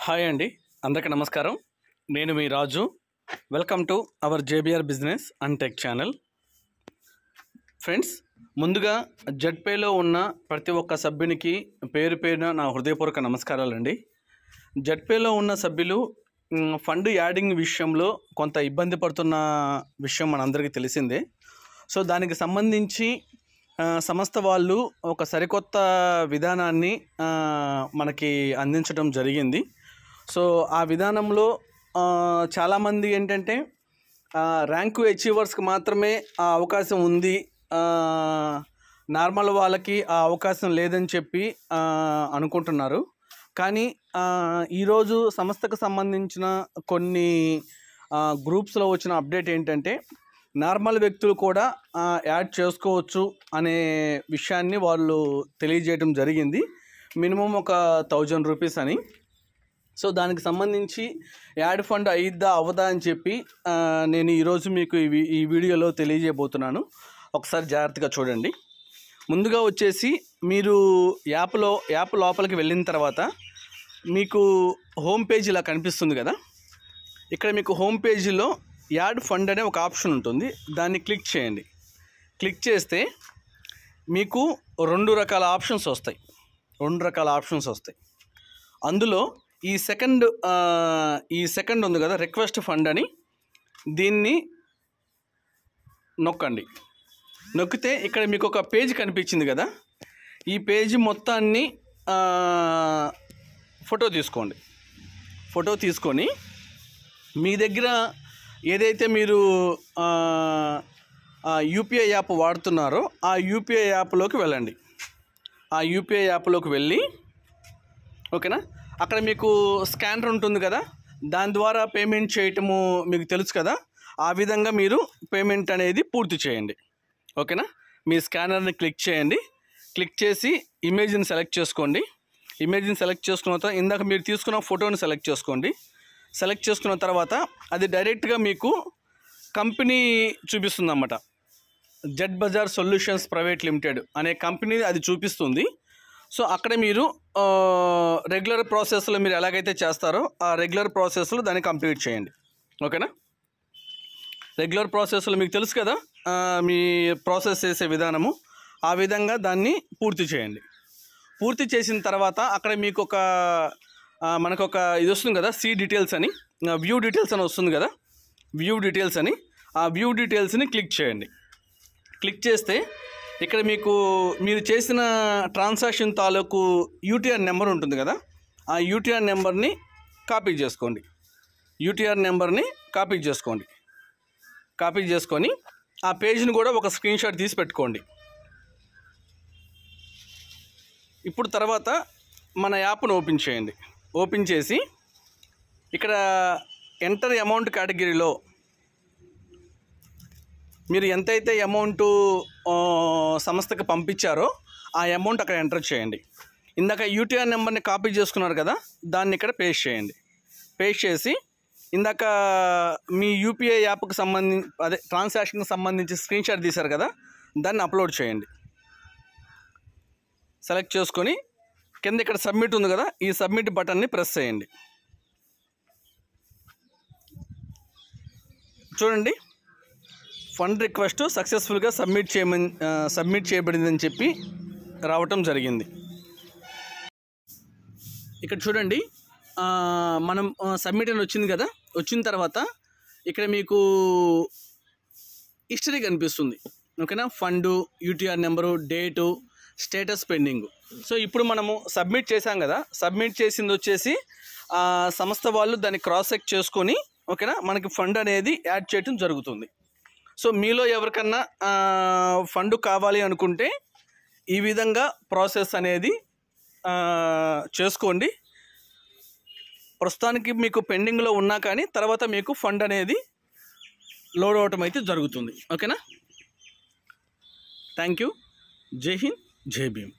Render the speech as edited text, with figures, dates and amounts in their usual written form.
Hi అండి, అందరికీ నమస్కారం. నేను మీ Raju. Welcome to our JBR business and tech channel. Friends, ముందుగా జెడ్పేలో ఉన్న ప్రతి ఒక్క సభ్యునికి పేరు పేరున నా హృదయపూర్వక నమస్కారాలండి. జెడ్పేలో ఉన్న సభ్యులు ఫండ్ యాడింగ్ విషయంలో కొంత ఇబ్బంది పడుతున్న విషయం మనందరికీ తెలిసిందే. సో దానికి సంబంధించి సంస్థ వాళ్ళు ఒక సరికొత్త విధానాన్ని మనకి అందించడం జరిగింది. సో ఆ విధానంలో చాలామంది ఏంటంటే ర్యాంకు అచీవర్స్కి మాత్రమే ఆ అవకాశం ఉంది, నార్మల్ వాళ్ళకి ఆ అవకాశం లేదని చెప్పి అనుకుంటున్నారు. కానీ ఈరోజు సంస్థకు సంబంధించిన కొన్ని గ్రూప్స్లో వచ్చిన అప్డేట్ ఏంటంటే నార్మల్ వ్యక్తులు కూడా యాడ్ చేసుకోవచ్చు అనే విషయాన్ని వాళ్ళు తెలియజేయడం జరిగింది. మినిమం ఒక 1000 రూపీస్ అని. సో దానికి సంబంధించి యాడ్ ఫండ్ అయిద్దా అవ్వదా అని చెప్పి నేను ఈరోజు మీకు ఈ వీడియోలో తెలియజేయబోతున్నాను. ఒకసారి జాగ్రత్తగా చూడండి. ముందుగా వచ్చేసి మీరు యాప్ లోపలికి వెళ్ళిన తర్వాత మీకు హోమ్ పేజ్ ఇలా కనిపిస్తుంది కదా. ఇక్కడ మీకు హోమ్ పేజీలో యాడ్ ఫండ్ అనే ఒక ఆప్షన్ ఉంటుంది. దాన్ని క్లిక్ చేయండి. క్లిక్ చేస్తే మీకు రెండు రకాల ఆప్షన్స్ వస్తాయి. అందులో ఈ సెకండ్ ఉంది కదా, రిక్వెస్ట్ ఫండ్ అని, దీన్ని నొక్కండి. నొక్కితే ఇక్కడ మీకు ఒక పేజ్ కనిపించింది కదా. ఈ పేజీ మొత్తాన్ని ఫోటో తీసుకొని మీ దగ్గర ఏదైతే మీరు యూపీఐ యాప్ వాడుతున్నారో ఆ యూపీఐ యాప్లోకి వెళ్ళండి. ఆ యూపీఐ యాప్లోకి వెళ్ళి ఓకేనా, అక్కడ మీకు స్కానర్ ఉంటుంది కదా, దాని ద్వారా పేమెంట్ చేయటము మీకు తెలుసు కదా. ఆ విధంగా మీరు పేమెంట్ అనేది పూర్తి చేయండి. ఓకేనా, మీ స్కానర్ని క్లిక్ చేయండి. క్లిక్ చేసి ఇమేజ్ని సెలెక్ట్ చేసుకోండి. ఇమేజ్ని సెలెక్ట్ చేసుకున్న తర్వాత ఇందాక మీరు తీసుకున్న ఫోటోని సెలెక్ట్ చేసుకోండి. సెలెక్ట్ చేసుకున్న తర్వాత అది డైరెక్ట్గా మీకు కంపెనీ చూపిస్తుంది అన్నమాట. Z bazaar solutions private limited అనే కంపెనీ అది చూపిస్తుంది. సో అక్కడ మీరు రెగ్యులర్ ప్రాసెస్లో మీరు ఎలాగైతే చేస్తారో ఆ రెగ్యులర్ ప్రాసెస్లో దాన్ని కంప్లీట్ చేయండి. ఓకేనా, రెగ్యులర్ ప్రాసెస్లో మీకు తెలుసు కదా మీ ప్రాసెస్ చేసే విధానము. ఆ విధంగా దాన్ని పూర్తి చేయండి. పూర్తి చేసిన తర్వాత అక్కడ మీకు మనకు ఒక ఇది వస్తుంది కదా, సీ డీటెయిల్స్ అని, వ్యూ డీటెయిల్స్ అని వస్తుంది కదా. వ్యూ డీటెయిల్స్ అని ఆ వ్యూ డీటెయిల్స్ని క్లిక్ చేయండి. క్లిక్ చేస్తే ఇక్కడ మీరు చేసిన ట్రాన్సాక్షన్ తాలూకు యూటీఆర్ నెంబర్ ఉంటుంది కదా, ఆ యూటీఆర్ నెంబర్ని కాపీ చేసుకోండి. కాపీ చేసుకొని ఆ పేజ్ని కూడా ఒక స్క్రీన్ షాట్ తీసి పెట్టుకోండి. ఇప్పుడు తర్వాత మన యాప్ను ఓపెన్ చేయండి. ఓపెన్ చేసి ఇక్కడ ఎంటర్ అమౌంట్ కేటగిరీలో మీరు ఎంతైతే అమౌంట్ సంస్థకి పంపించారో ఆ అమౌంట్ అక్కడ ఎంటర్ చేయండి. ఇందాక యూటీఆర్ నెంబర్ని కాపీ చేసుకున్నారు కదా, దాన్ని ఇక్కడ పేస్ట్ చేయండి. పేస్ట్ చేసి ఇందాక మీ యూపీఐ యాప్కి ట్రాన్సాక్షన్కి సంబంధించి స్క్రీన్ షాట్ తీశారు కదా, దాన్ని అప్లోడ్ చేయండి. సెలెక్ట్ చేసుకొని కింద ఇక్కడ సబ్మిట్ ఉంది కదా, ఈ సబ్మిట్ బటన్ని ప్రెస్ చేయండి. చూడండి, ఫండ్ రిక్వెస్ట్ సక్సెస్ఫుల్గా సబ్మిట్ చేయబడిందని చెప్పి రావటం జరిగింది. ఇక్కడ చూడండి, మనం సబ్మిట్ అని వచ్చింది కదా. వచ్చిన తర్వాత ఇక్కడ మీకు హిస్టరీ కనిపిస్తుంది. ఓకేనా, fund, UTR number, date, status pending. So ఇప్పుడు మనము సబ్మిట్ చేసాం కదా, సబ్మిట్ చేసింది వచ్చేసి సంస్థ వాళ్ళు దాన్ని క్రాస్ చెక్ చేసుకొని ఓకేనా మనకి ఫండ్ అనేది యాడ్ చేయడం జరుగుతుంది. సో మీలో ఎవరికన్నా ఫండ్ కావాలి అనుకుంటే ఈ విధంగా ప్రాసెస్ అనేది చేసుకోండి. ప్రస్తుతానికి మీకు పెండింగ్లో ఉన్నా కానీ తర్వాత మీకు ఫండ్ అనేది లోడ్ అవటం అయితే జరుగుతుంది. ఓకేనా, థ్యాంక్ యూ. జై హింద్, జై భీమ్.